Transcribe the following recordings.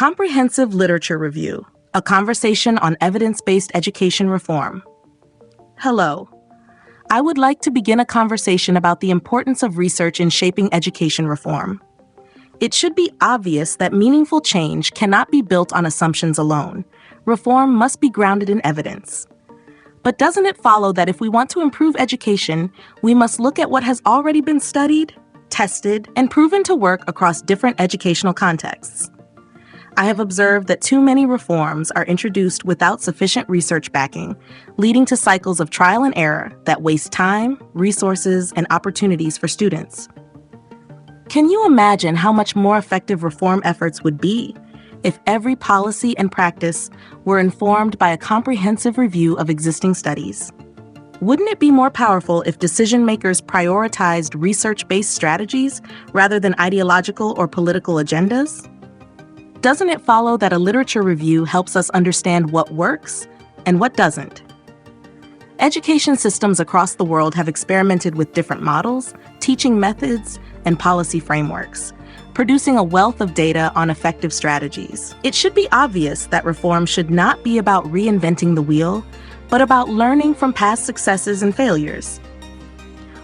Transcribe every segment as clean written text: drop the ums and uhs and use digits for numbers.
Comprehensive Literature Review, a conversation on evidence-based education reform. Hello. I would like to begin a conversation about the importance of research in shaping education reform. It should be obvious that meaningful change cannot be built on assumptions alone. Reform must be grounded in evidence. But doesn't it follow that if we want to improve education, we must look at what has already been studied, tested, and proven to work across different educational contexts? I have observed that too many reforms are introduced without sufficient research backing, leading to cycles of trial and error that waste time, resources, and opportunities for students. Can you imagine how much more effective reform efforts would be if every policy and practice were informed by a comprehensive review of existing studies? Wouldn't it be more powerful if decision-makers prioritized research-based strategies rather than ideological or political agendas? Doesn't it follow that a literature review helps us understand what works and what doesn't? Education systems across the world have experimented with different models, teaching methods, and policy frameworks, producing a wealth of data on effective strategies. It should be obvious that reform should not be about reinventing the wheel, but about learning from past successes and failures.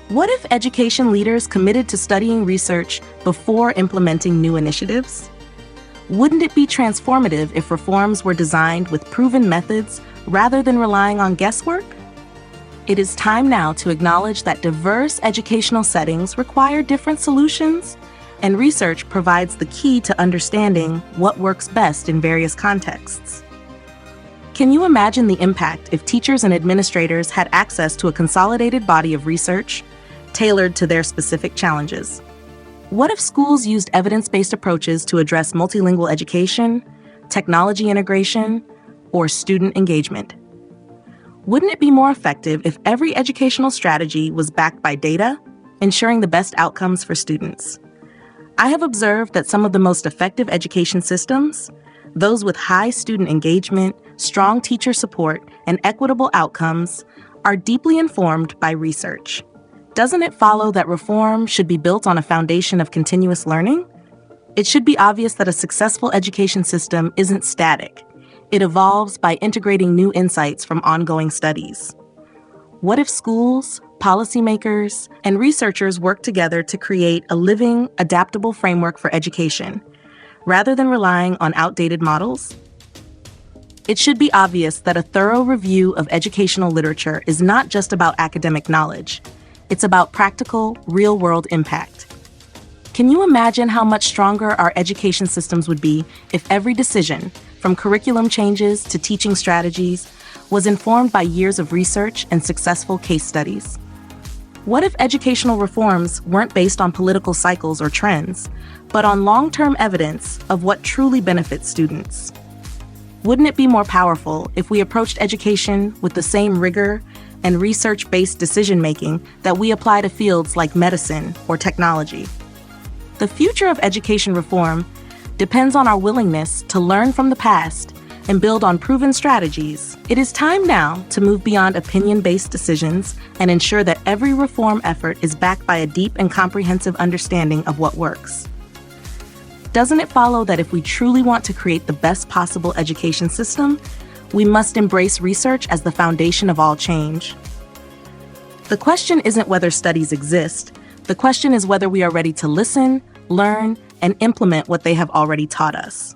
What if education leaders committed to studying research before implementing new initiatives? Wouldn't it be transformative if reforms were designed with proven methods rather than relying on guesswork? It is time now to acknowledge that diverse educational settings require different solutions, and research provides the key to understanding what works best in various contexts. Can you imagine the impact if teachers and administrators had access to a consolidated body of research tailored to their specific challenges? What if schools used evidence-based approaches to address multilingual education, technology integration, or student engagement? Wouldn't it be more effective if every educational strategy was backed by data, ensuring the best outcomes for students? I have observed that some of the most effective education systems, those with high student engagement, strong teacher support, and equitable outcomes, are deeply informed by research. Doesn't it follow that reform should be built on a foundation of continuous learning? It should be obvious that a successful education system isn't static. It evolves by integrating new insights from ongoing studies. What if schools, policymakers, and researchers work together to create a living, adaptable framework for education, rather than relying on outdated models? It should be obvious that a thorough review of educational literature is not just about academic knowledge. It's about practical, real-world impact. Can you imagine how much stronger our education systems would be if every decision, from curriculum changes to teaching strategies, was informed by years of research and successful case studies? What if educational reforms weren't based on political cycles or trends, but on long-term evidence of what truly benefits students? Wouldn't it be more powerful if we approached education with the same rigor and research-based decision-making that we apply to fields like medicine or technology? The future of education reform depends on our willingness to learn from the past and build on proven strategies. It is time now to move beyond opinion-based decisions and ensure that every reform effort is backed by a deep and comprehensive understanding of what works. Doesn't it follow that if we truly want to create the best possible education system, we must embrace research as the foundation of all change? The question isn't whether studies exist. The question is whether we are ready to listen, learn, and implement what they have already taught us.